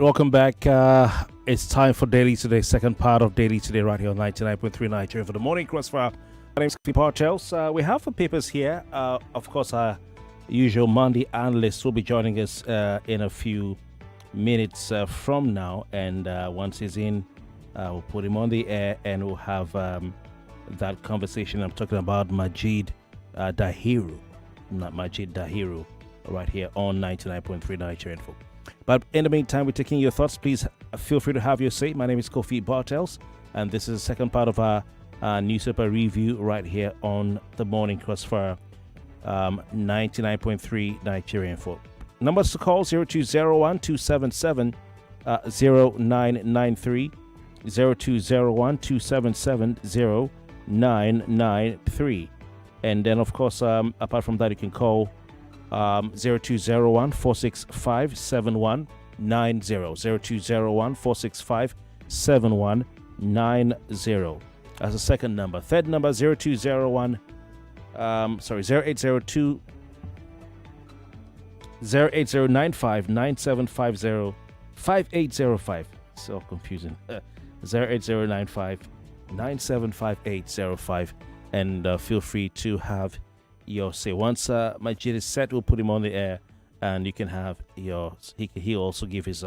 welcome back. It's time for Daily Today, second part of Daily Today right here on 99.3 Nigeria for the morning crossfire. My name is Parchels. We have the papers here. Of course, our usual Monday analyst will be joining us in a few minutes from now. And once he's in, we'll put him on the air and we'll have that conversation. I'm talking about Majid Dahiru, not Majid Dahiru, right here on 99.3 Nigeria Info. But in the meantime, we're taking your thoughts. Please feel free to have your say. My name is Kofi Bartels, and this is the second part of our newspaper review right here on the Morning Crossfire 99.3 Nigerian Info. Numbers to call 0201 277 0993, 0201 277 0993. And then, of course, apart from that, you can call 0201 465 7190, 0201 465 7190. That's the second number. Third number 0802 08095 9750 5805. So confusing. 08095 975805. And feel free to have your say. Once Majid is set, we'll put him on the air and you can have your, he'll also give his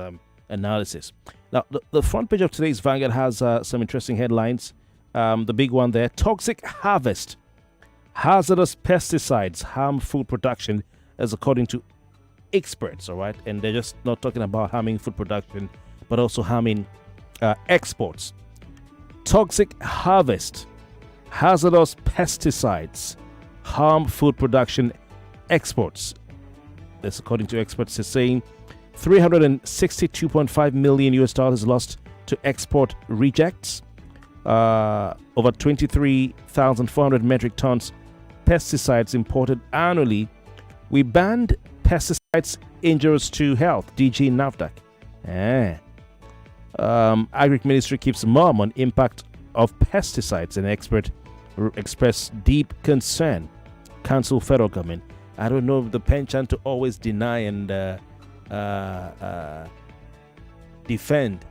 analysis. Now, the front page of today's Vanguard has some interesting headlines. The big one there: toxic harvest, hazardous pesticides harm food production, as according to experts. All right, and they're just not talking about harming food production, but also harming exports. Toxic harvest, hazardous pesticides harm food production, exports. That's according to experts. They're saying $362.5 million lost to export rejects. Over 23,400 metric tons pesticides imported annually. We banned pesticides injurious to health, DG NAFDAC. Agric Ministry keeps mum on impact of pesticides, and expert express deep concern. Council federal government. I don't know if the penchant to always deny and defend.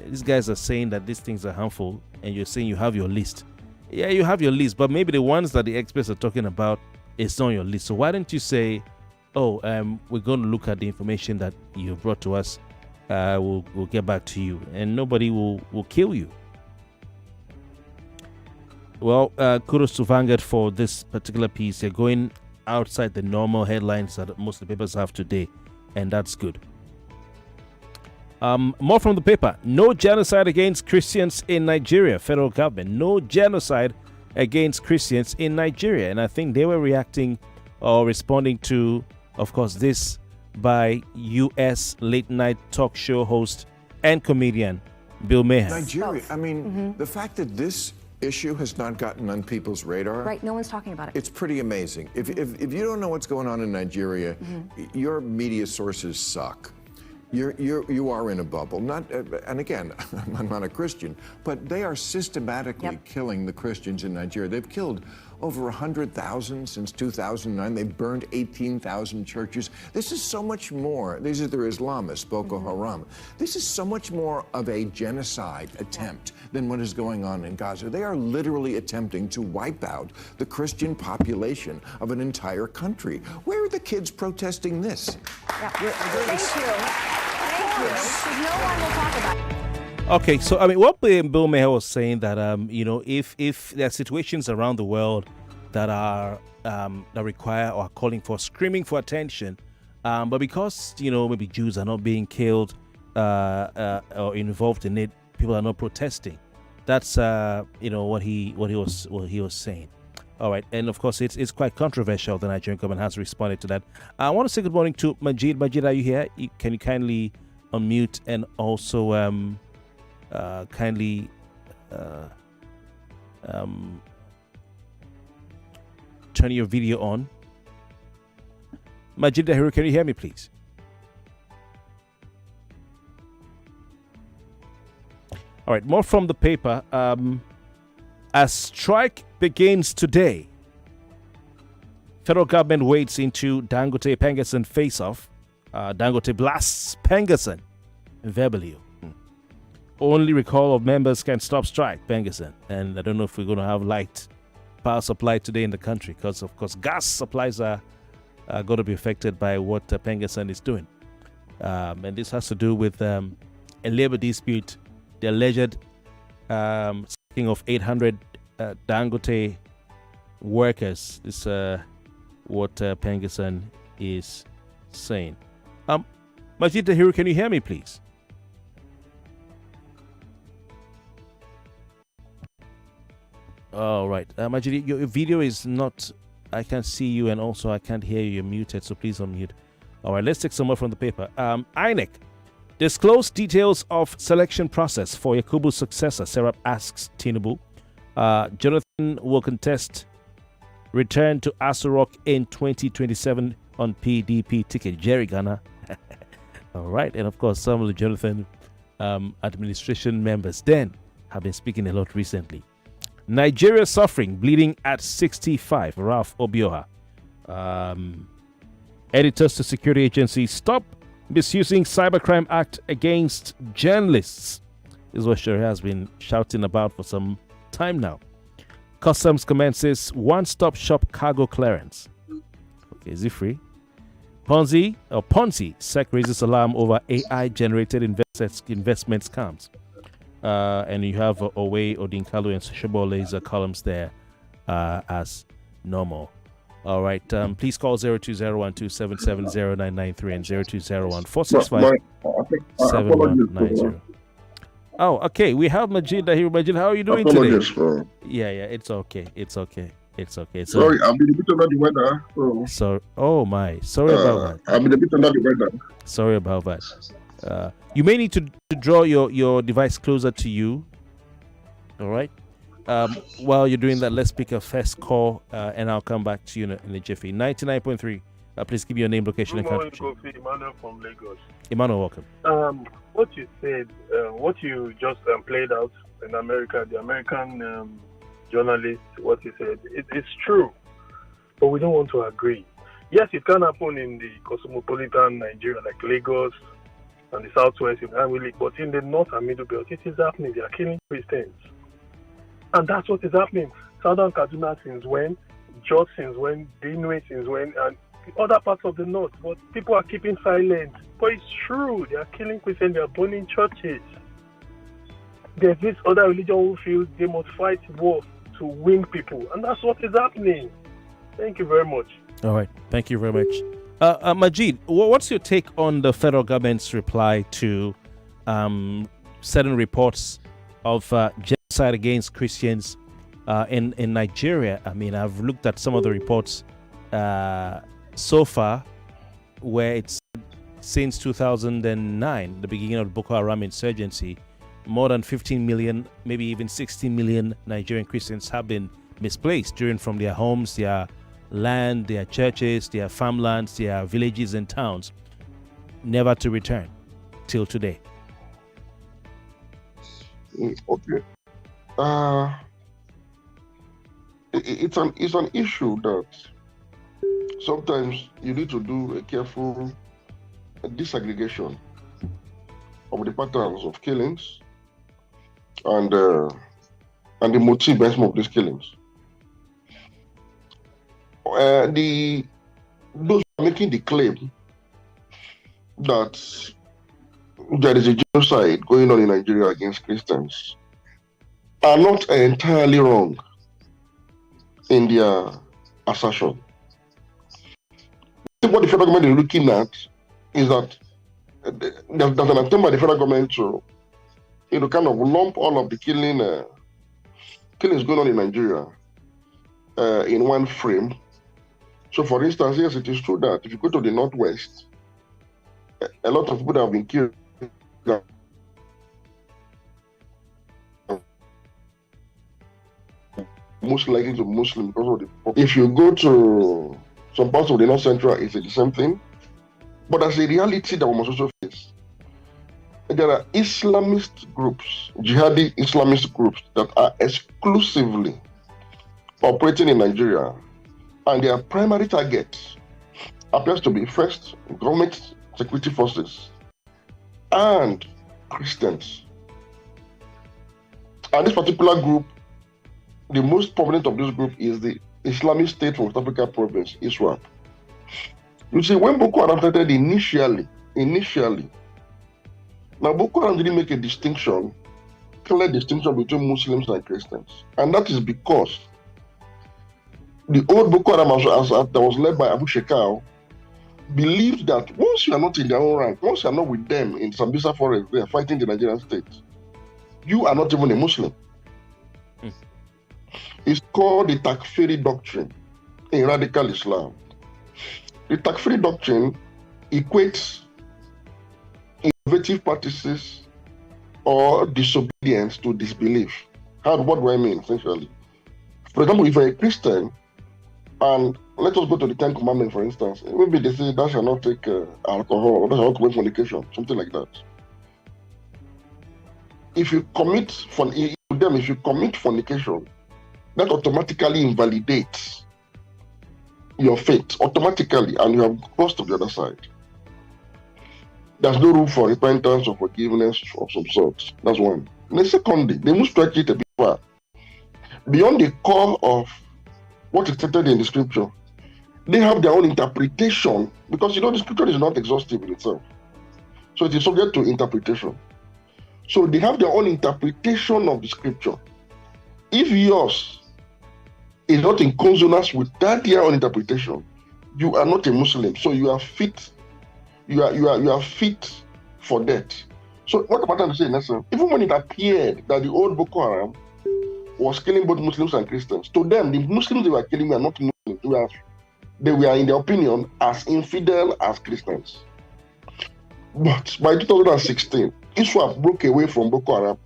These guys are saying that these things are harmful, and you're saying you have your list. Yeah, you have your list, but maybe the ones that the experts are talking about is on your list. So why don't you say, we're going to look at the information that you brought to us. We'll get back to you, and nobody will kill you. Well, kudos to Vanguard for this particular piece. They're going outside the normal headlines that most of the papers have today, and that's good. More from the paper. No genocide against Christians in Nigeria. Federal government. No genocide against Christians in Nigeria. And I think they were reacting or responding to, of course, this by U.S. late-night talk show host and comedian Bill Maher. Nigeria, the fact that this issue has not gotten on people's radar. Right, no one's talking about it. It's pretty amazing. If you don't know what's going on in Nigeria, your media sources suck. You are in a bubble. And again, I'm not a Christian, but they are systematically killing the Christians in Nigeria. They've killed over 100,000 since 2009. They've burned 18,000 churches. This is so much more. These are their Islamists, Boko Haram. This is so much more of a genocide attempt than what is going on in Gaza. They are literally attempting to wipe out the Christian population of an entire country. Where are the kids protesting this? Thank you. Because no one will talk about it. Okay, so what Bill Maher was saying that if there are situations around the world that are that require or are calling for, screaming for attention, but because maybe Jews are not being killed or involved in it, people are not protesting. That's what he was saying. All right, and of course it's quite controversial. The Nigerian government has responded to that. I want to say good morning to Majid. Majid, are you here? Can you kindly unmute and also kindly turn your video on? Majid Dahiru, can you hear me, please? All right, more from the paper. A strike begins today. Federal government wades into Dangote Pengassan face-off. Dangote blasts Pengassan verbally. Only recall of members can stop strike, Pengerson. And I don't know if we're going to have light power supply today in the country because, of course, gas supplies are going to be affected by what Pengerson is doing. And this has to do with a labor dispute, the alleged sacking of 800 Dangote workers. This is what Pengerson is saying. Majid Tahiru, can you hear me, please? All right. Majid, your video is not... I can't see you, and also I can't hear you. You're muted, so please unmute. All right, let's take some more from the paper. INEC disclose details of selection process for Yakubu's successor, Serap asks Tinubu. Jonathan will contest return to Aso Rock in 2027 on PDP ticket. Jerry Ghana. All right, and of course, some of the Jonathan administration members then have been speaking a lot recently. Nigeria suffering, bleeding at 65. Ralph Obioha. Editors to security agencies, stop misusing Cybercrime Act against journalists. This is what Sherry has been shouting about for some time now. Customs commences one-stop shop cargo clearance. Okay, is it free? Ponzi SEC raises alarm over AI-generated investment scams. And you have Owe, Odinkalu, and Shebole's columns there as normal. All right. Please call 020127709993 and 0201-465-7190. Oh, okay. We have Majid here. Majid, how are you doing today? Yeah, it's okay. It's okay. Sorry, I've been a bit under the weather. So, oh my. Sorry about that. I've been a bit under the weather. Sorry about that. You may need to draw your device closer to you. All right. While you're doing that, let's pick a first call, and I'll come back to you in a jiffy. 99.3. Please give me your name, location, and country. Emmanuel from Lagos. Emmanuel, welcome. What you said, what you just played out in America, the American journalist, what he said, it's true, but we don't want to agree. Yes, it can happen in the cosmopolitan Nigeria, like Lagos and the Southwest, but in the North and Middle Belt, it is happening. They are killing Christians. And that's what is happening. Southern Kaduna since when, Jos since when, Benue since when, and other parts of the North. But people are keeping silent. But it's true. They are killing Christians. They are burning churches. There's this other religion who feels they must fight war to win people. And that's what is happening. Thank you very much. All right. Thank you very much. Majid, what's your take on the federal government's reply to certain reports of genocide against Christians in Nigeria? I mean, I've looked at some of the reports so far, where it's since 2009, the beginning of the Boko Haram insurgency, more than 15 million, maybe even 16 million Nigerian Christians have been misplaced from their homes, their land, their churches, their farmlands, their villages and towns, never to return till today. Okay. It's an issue that sometimes you need to do a careful disaggregation of the patterns of killings and the motive behind some of these killings. Those making the claim that there is a genocide going on in Nigeria against Christians are not entirely wrong in their assertion. What the federal government is looking at is that there's an attempt by the federal government to, kind of lump all of the killings going on in Nigeria in one frame. So, for instance, yes, it is true that if you go to the Northwest, a lot of people that have been killed most likely to Muslim because of the. If you go to some parts of the North Central, it's the same thing. But as a reality that we must also face, there are Islamist groups, jihadi Islamist groups that are exclusively operating in Nigeria, and their primary target appears to be first government security forces, and Christians. And this particular group, the most prominent of this group is the Islamic State from West Africa province, ISWAP. You see, when Boko Haram started initially, now Boko Haram didn't make a clear distinction between Muslims and Christians. And that is because the old Boko Haram, that was led by Abu Shekau, believed that once you are not in their own rank, once you are not with them in Sambisa forest, they are fighting the Nigerian state, you are not even a Muslim. It's called the Takfiri doctrine in radical Islam. The Takfiri doctrine equates innovative practices or disobedience to disbelief. What do I mean, essentially? For example, if you're a Christian, and let us go to the Ten Commandments, for instance, maybe they say thou shalt not take alcohol, or thou shalt not commit fornication, something like that. If you commit fornication, that automatically invalidates your faith, automatically, and you have crossed to the other side. There's no room for repentance or forgiveness of some sort. That's one. And then secondly, they must stretch it a bit far. Beyond the core of what is stated in the scripture, they have their own interpretation, because the scripture is not exhaustive in itself. So it is subject to interpretation. So they have their own interpretation of the scripture. If yours is not in consonance with that their own interpretation, you are not a Muslim. So you are fit. You are fit for death. So what I'm trying to say in essence, even when it appeared that the old Boko Haram was killing both Muslims and Christians, to them, the Muslims they were killing were not Muslims. They were, in their opinion, as infidel as Christians. But by 2016, ISWAP broke away from Boko Haram.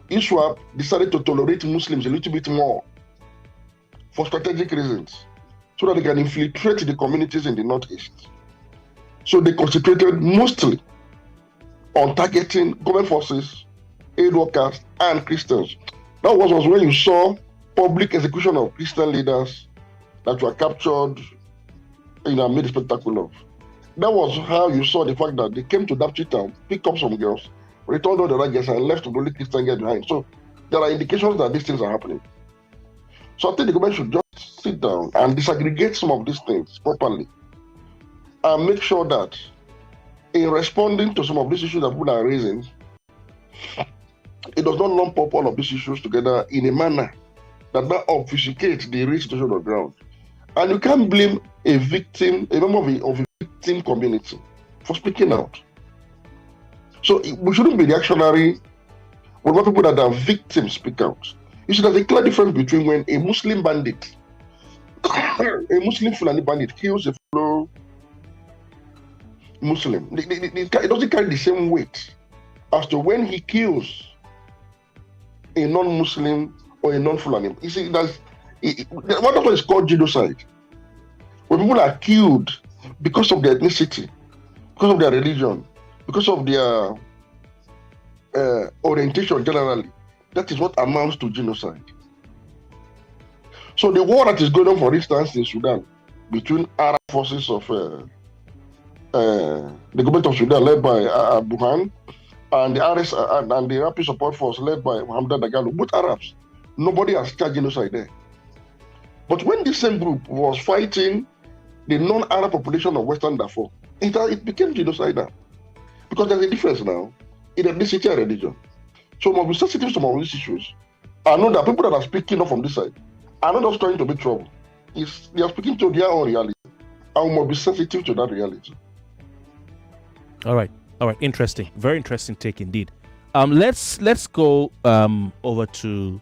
ISWAP decided to tolerate Muslims a little bit more for strategic reasons, so that they can infiltrate the communities in the Northeast. So they concentrated mostly on targeting government forces, aid workers, and Christians. That was when you saw public execution of Christian leaders that were captured, made a spectacle of. That was how you saw the fact that they came to Dapchi town, picked up some girls, returned all the other girls, and left the only Christian girl behind. So there are indications that these things are happening. So I think the government should just sit down and disaggregate some of these things properly and make sure that in responding to some of these issues that people are raising, it does not lump up all of these issues together in a manner that obfuscates the real situation on the ground. And you can't blame a member of a victim community for speaking out. So we shouldn't be reactionary when people that are victims speak out. You see, there's a clear difference between when a Muslim bandit, a Muslim Fulani bandit kills a fellow Muslim. It doesn't carry the same weight as to when he kills a non-Muslim or a non-Fulani. You see, what is called genocide. When people are killed because of their ethnicity, because of their religion, because of their orientation generally, that is what amounts to genocide. So the war that is going on, for instance, in Sudan, between Arab forces of the government of Sudan led by Burhan and the RS and the Rapid Support Force led by Mohammed Dagalo, both Arabs, nobody has charged genocide there. But when this same group was fighting the non-Arab population of Western Darfur, it became genocidal. Because there's a difference now in ethnicity and religion. So we must be sensitive to some of these issues. I know that people that are speaking up from this side are not just trying to make trouble. They are speaking to their own reality. And we must be sensitive to that reality. All right. Interesting. Very interesting take indeed. Let's go over to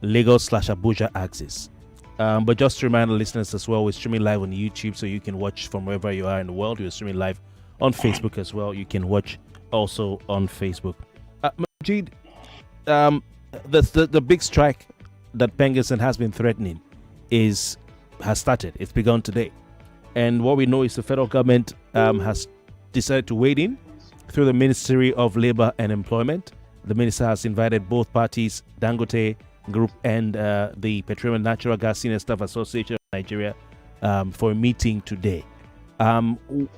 Lagos/Abuja axis. But just to remind the listeners as well, we're streaming live on YouTube, so you can watch from wherever you are in the world. We're streaming live on Facebook as well. You can watch also on Facebook. Majid, the big strike that Pengerson has been threatening has started. It's begun today. And what we know is the federal government has decided to wade in through the Ministry of Labor and Employment. The minister has invited both parties, Dangote Group and the Petroleum and Natural Gas Senior Staff Association of Nigeria, for a meeting today.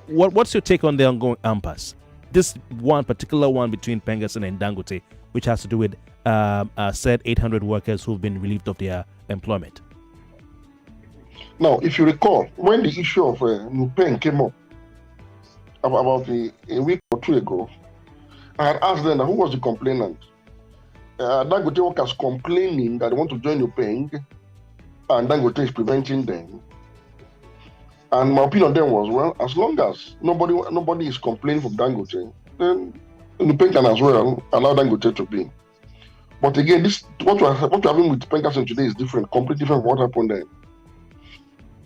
What's your take on the ongoing impasse? this one particular one between Pengassan and Dangote, which has to do with said 800 workers who've been relieved of their employment. Now, if you recall, when the issue of Nupeng came up about a week or two ago, I had asked them who was the complainant. Dangote workers complaining that they want to join Nupeng, and Dangote is preventing them. And my opinion then was, well, as long as nobody is complaining from Dangote, then Nupeng can as well allow Dangote to be. But again, what we're having with Pengassan today is different, completely different from what happened then.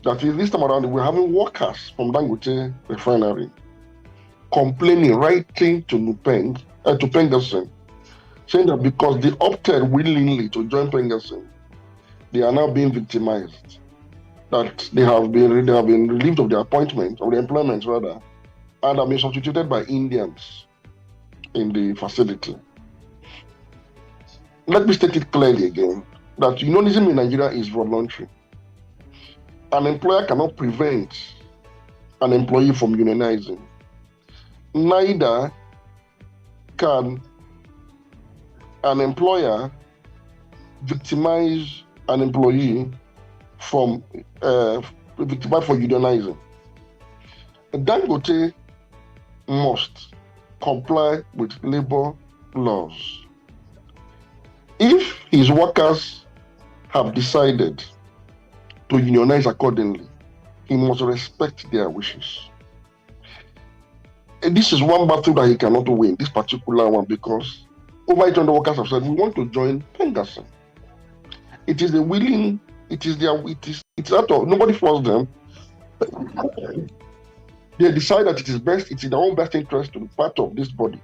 That is, this time around, we're having workers from Dangote refinery complaining, writing to Pengassan, saying that because they opted willingly to join Pengassan, they are now being victimized. That they have been relieved of their appointment, of their employment rather, and have been substituted by Indians in the facility. Let me state it clearly again, that unionism in Nigeria is voluntary. An employer cannot prevent an employee from unionizing. Neither can an employer victimize an employee from victimized for unionizing. Dangote must comply with labor laws. If his workers have decided to unionize accordingly, he must respect their wishes. And this is one battle that he cannot win, this particular one, because over 800 workers have said, we want to join Pengassan. It is out of, nobody forced them. They decide that it is best, it's in their own best interest to be part of this body.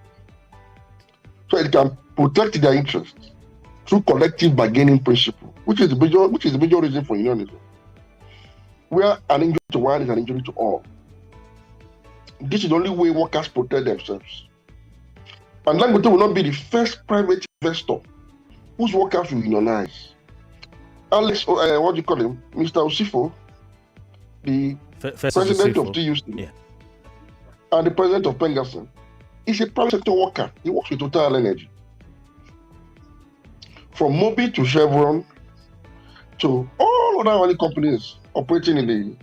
So it can protect their interests through collective bargaining principle, which is the major reason for unionism. Where an injury to one is an injury to all. This is the only way workers protect themselves. And Dangote will not be the first private investor whose workers will unionize. Alex, what do you call him? Mr. Osifo, the president of TUC, yeah, and the president of Pengassan, is a private sector worker. He works with Total Energy. From Mobi to Chevron to all other oil companies operating in the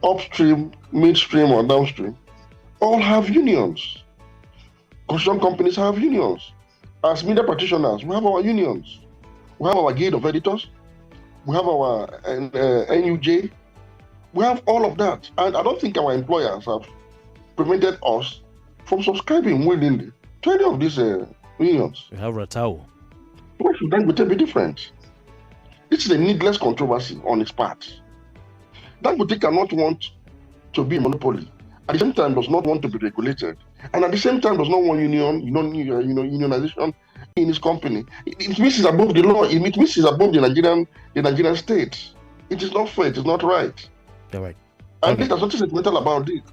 upstream, midstream, or downstream, all have unions. Construction companies have unions. As media practitioners, we have our unions. We have our guild of editors. We have our NUJ. We have all of that. And I don't think our employers have prevented us from subscribing willingly to any of these unions. We have Ratao. Why should Dangote be different? This is a needless controversy on its part. Dangote cannot want to be a monopoly. At the same time, does not want to be regulated, and at the same time, does not want unionization in his company. It means it's above the law. It means it's above the Nigerian state. It is not fair. It is not right. All right. And there's nothing sentimental about it.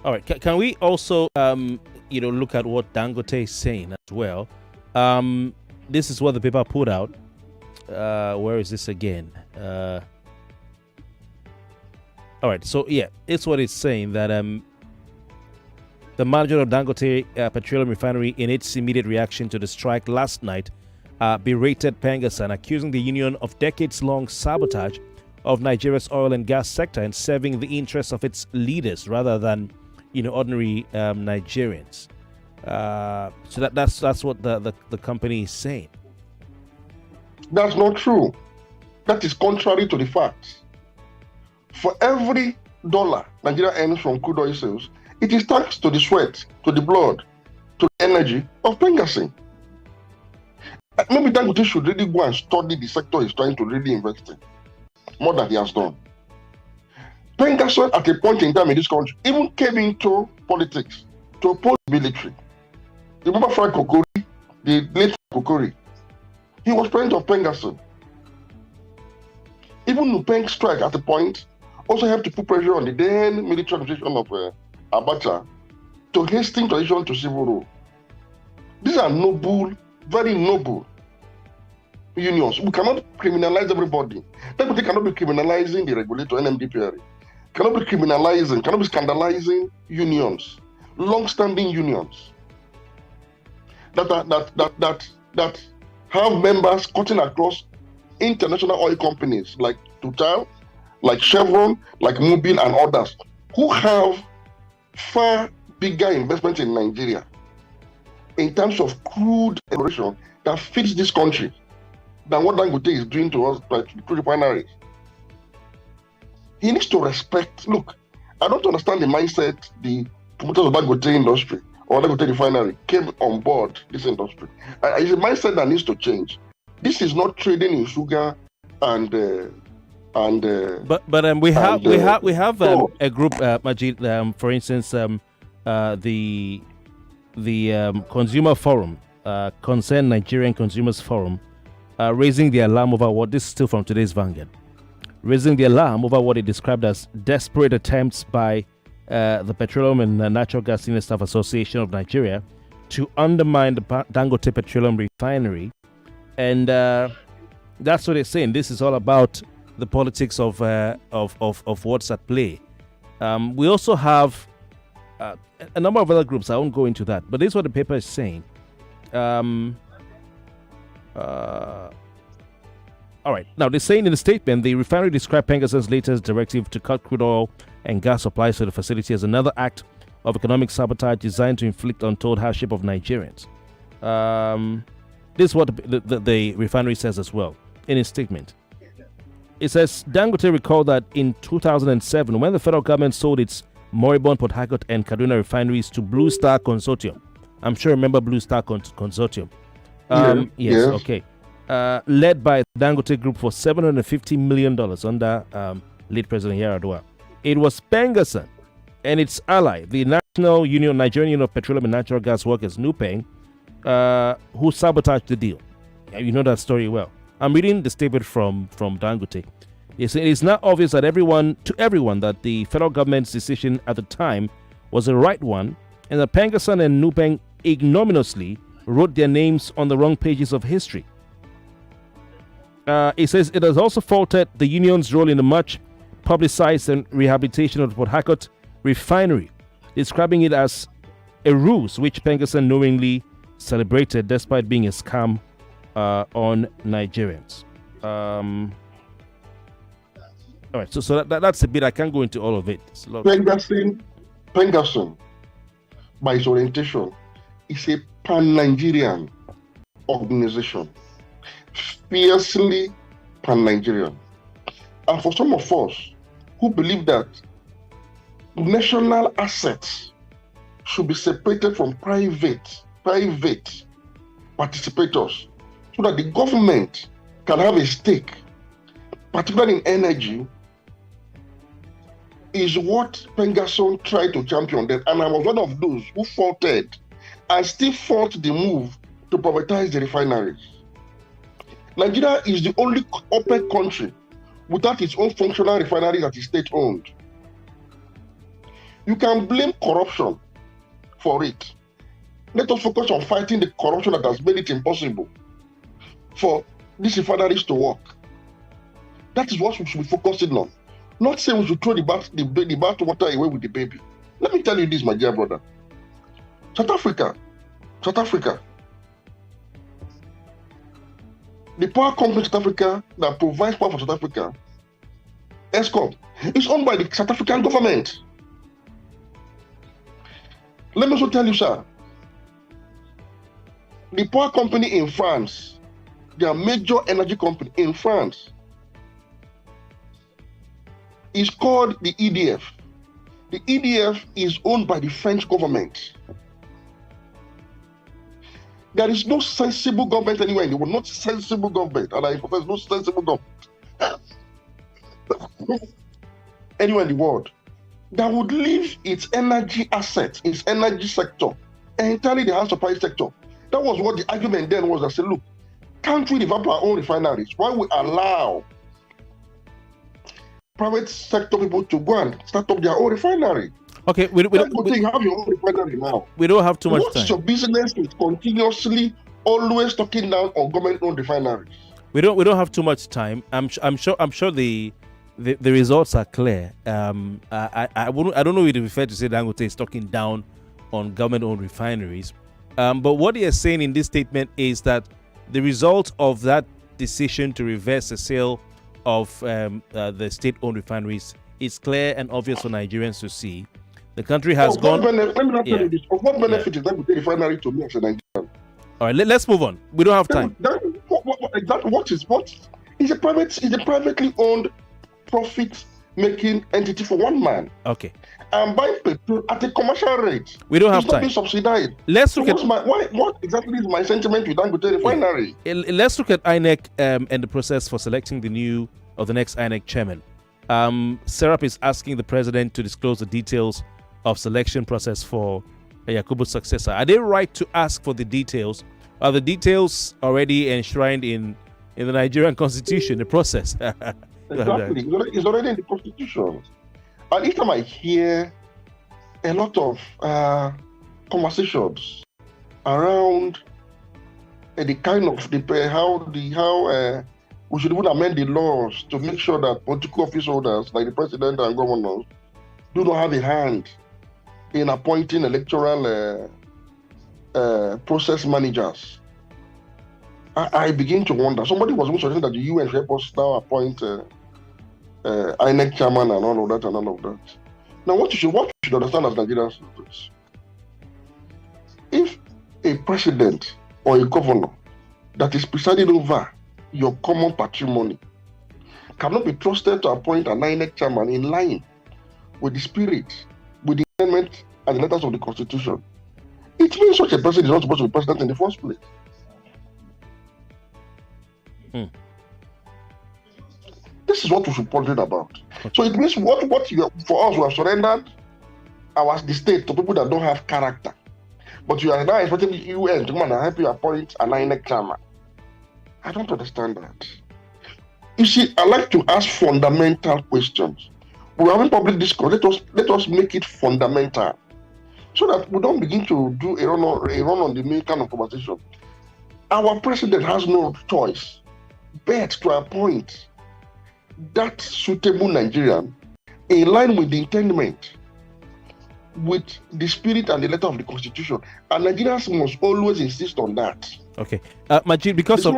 All right. Can we also, look at what Dangote is saying as well? This is what the paper put out. Where is this again? All right, so yeah, it's what it's saying that the manager of Dangote Petroleum Refinery, in its immediate reaction to the strike last night, berated Pengassan, accusing the union of decades-long sabotage of Nigeria's oil and gas sector and serving the interests of its leaders rather than, ordinary Nigerians. So that's what the company is saying. That's not true. That is contrary to the facts. For every dollar Nigeria earns from crude oil sales, it is thanks to the sweat, to the blood, to the energy of Pengassan. Maybe Dangote should really go and study the sector he's trying to really invest in, more than he has done. Pengassan, at a point in time in this country, even came into politics to oppose the military. Remember Frank Kokori, the late Kokori? He was president of Pengassan. Even Nupeng strike at a point also helped to put pressure on the then military administration of Abacha to hasten transition to civil rule. These are noble, very noble unions. We cannot criminalize everybody. Deputy cannot be criminalizing the regulator, NMDPRA. Cannot be scandalizing unions. long-standing unions that have members cutting across international oil companies like Total, like Chevron, like Mobil and others, who have far bigger investments in Nigeria in terms of crude exploration that fits this country than what Dangote is doing to us by crude refineries. He needs to respect. Look, I don't understand the mindset the promoters of Dangote industry or Dangote refinery came on board this industry. It's a mindset that needs to change. This is not trading in sugar and we have a group, Majid, for instance, the Consumer Forum, Concerned Nigerian Consumers Forum, raising the alarm over what, this is still from today's Vanguard, raising the alarm over what it described as desperate attempts by the Petroleum and Natural Gas Senior Staff Association of Nigeria to undermine the Dangote Petroleum Refinery. And that's what they're saying. This is all about the politics of what's at play. We also have a number of other groups. I won't go into that, but this is what the paper is saying. All right. Now, they're saying in the statement, the refinery described Pengason's latest directive to cut crude oil and gas supplies to the facility as another act of economic sabotage designed to inflict untold hardship of Nigerians. This is what the refinery says as well in its statement. It says, Dangote recalled that in 2007, when the federal government sold its moribund Port Harcourt and Kaduna refineries to Blue Star Consortium. I'm sure you remember Blue Star Consortium. Yes, okay. Led by Dangote Group for $750 million under late President Yar'Adua. It was Pengason and its ally, the National Union, Nigerian Union of Petroleum and Natural Gas Workers, NUPENG, who sabotaged the deal. You know that story well. I'm reading the statement from Dangote. It is now obvious that everyone that the federal government's decision at the time was the right one, and that Pengason and NUPENG ignominiously wrote their names on the wrong pages of history. It says it has also faulted the union's role in the much publicized and rehabilitation of the Port Harcourt refinery, describing it as a ruse which Pengason knowingly celebrated despite being a scam on Nigerians. All right, so that's a bit. I can't go into all of it. Pengason, by its orientation, is a pan-Nigerian organization, fiercely pan-Nigerian. And for some of us who believe that national assets should be separated from private participators so that the government can have a stake, particularly in energy, is what Pengason tried to champion then. And I was one of those who faulted and still fought the move to privatize the refineries. Nigeria is the only OPEC country without its own functional refinery that is state-owned. You can blame corruption for it. Let us focus on fighting the corruption that has made it impossible for these refineries to work. That is what we should be focusing on. Not saying we should throw the bath water away with the baby. Let me tell you this, my dear brother. South Africa, the power company in South Africa that provides power for South Africa, Eskom, is owned by the South African government. Let me also tell you, sir, the power company in France, their major energy company in France, is called the EDF. The EDF is owned by the French government. There is no sensible government anywhere in the world, not sensible government, and I profess no sensible government anywhere in the world that would leave its energy assets, its energy sector, entirely the hands of private sector. That was what the argument then was. I said, look, can't we develop our own refineries? Why we allow private sector people to go and start up their own refinery? Okay, we have your own refinery now. We don't have too much time. What's your business with continuously always talking down on government-owned refineries? We don't have too much time. I'm sure the results are clear. I don't know if it would be fair to say Dangote is talking down on government-owned refineries. But what they are saying in this statement is that the result of that decision to reverse the sale of the state-owned refineries is clear and obvious for Nigerians to see. The country has gone. Let me not tell you this. Of what benefit is Dangote refinery to me as a Nigerian? All right, let's move on. We don't have time. What is a privately owned profit-making entity for one man. Okay. And buying petrol at a commercial rate. We don't have it's time. It's not being subsidized. Let's look what exactly is my sentiment with Dangote refinery? Let's look at INEC and the process for selecting the next INEC chairman. Serap is asking the president to disclose the details of selection process for Yakubu's successor. Are they right to ask for the details? Are the details already enshrined in the Nigerian constitution, the process? Exactly. It's already in the constitution. And each time I hear a lot of conversations around the kind of how we should even amend the laws to make sure that political office holders like the president and governors do not have a hand in appointing electoral process managers. I begin to wonder. Somebody was even suggesting that the UN should help us now appoint INEC chairman and all of that. Now, what you should understand as Nigerians is this. If a president or a governor that is presiding over your common patrimony cannot be trusted to appoint an INEC chairman in line with the spirit, with the amendment and the letters of the Constitution, it means such a person is not supposed to be president in the first place. This is what we should ponder about. So it means for us, we have surrendered the state to people that don't have character. But you are now expecting the UN to come and help you appoint an INEC chairman. I don't understand that. You see, I like to ask fundamental questions. We're having public discourse. Let us make it fundamental, so that we don't begin to do a run on the main kind of conversation. Our president has no choice but to appoint that suitable Nigerian in line with the intent, with the spirit and the letter of the Constitution. And Nigerians must always insist on that. Okay. Majid, because of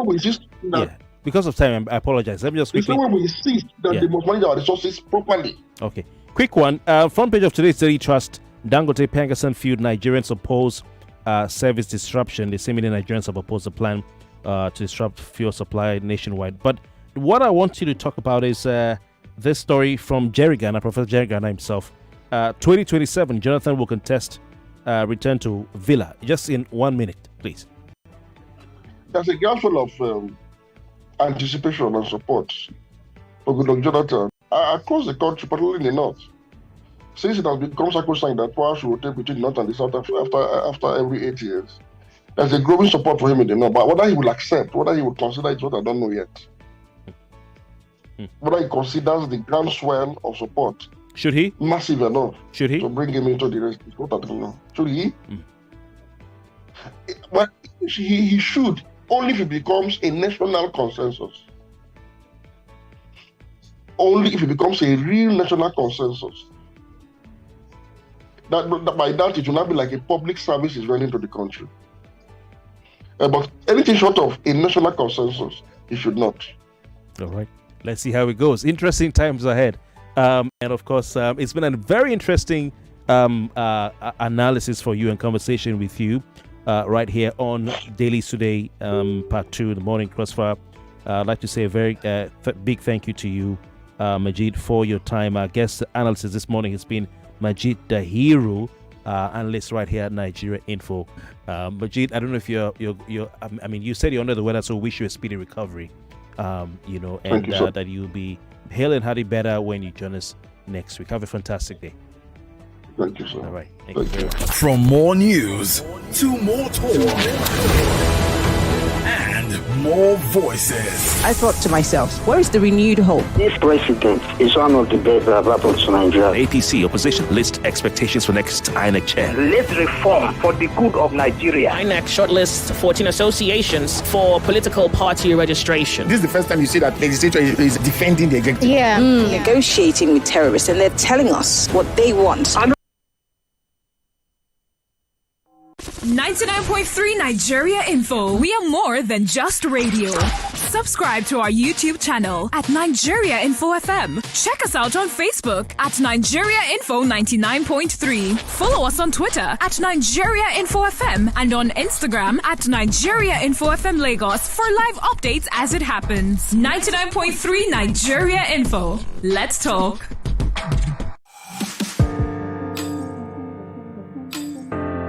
time, I apologize. Let me just quickly. We insist that they must manage our resources properly. Okay. Quick one. Front page of today's Daily Trust. Dangote Pengassan feud. Nigerians oppose service disruption. The same Nigerians have opposed the plan to disrupt fuel supply nationwide. But what I want you to talk about is this story from Jerry Garner, Professor Jerry Garner himself. 2027, Jonathan will contest return to Villa. Just in 1 minute, please. There's a gap full of anticipation and support for Goodluck Jonathan across the country, particularly in the north. Since it has become sacrosanct that power should rotate between the north and the south after every 8 years, there's a growing support for him in the north. But whether he will accept, whether he will consider it, what I don't know yet. Whether he considers the groundswell of support, should he? Massive enough. Should he? To bring him into the race, what I don't know. Should he? But he should, only if it becomes a national consensus. Only if it becomes a real national consensus. That by that, it will not be like a public service is running to the country. But anything short of a national consensus, it should not. All right. Let's see how it goes. Interesting times ahead. And of course, it's been a very interesting analysis for you and conversation with you right here on Daily Today, Part 2, the Morning Crossfire. I'd like to say a very big thank you to you, Majid, for your time. Our guest analysis this morning has been Majid Dahiru, analyst right here at Nigeria Info. Majid, I don't know if you're you said you're under the weather, so we wish you a speedy recovery. And that you'll be hale and hearty better when you join us next week. Have a fantastic day. Thank you, sir. All right. Thank you very much. From more news to more talk and more voices. I thought to myself, where is the renewed hope? This president is one of the best that have happened to Nigeria. APC opposition list expectations for next INEC chair. Let's reform for the good of Nigeria. INEC shortlists 14 associations for political party registration. This is the first time you see that legislature is defending the executive. Negotiating with terrorists, and they're telling us what they want. 99.3 Nigeria Info. We are more than just radio. Subscribe to our YouTube channel at Nigeria Info FM. Check us out on Facebook at Nigeria Info 99.3. Follow us on Twitter at Nigeria Info FM and on Instagram at Nigeria Info FM Lagos for live updates as it happens. 99.3 Nigeria Info. Let's talk.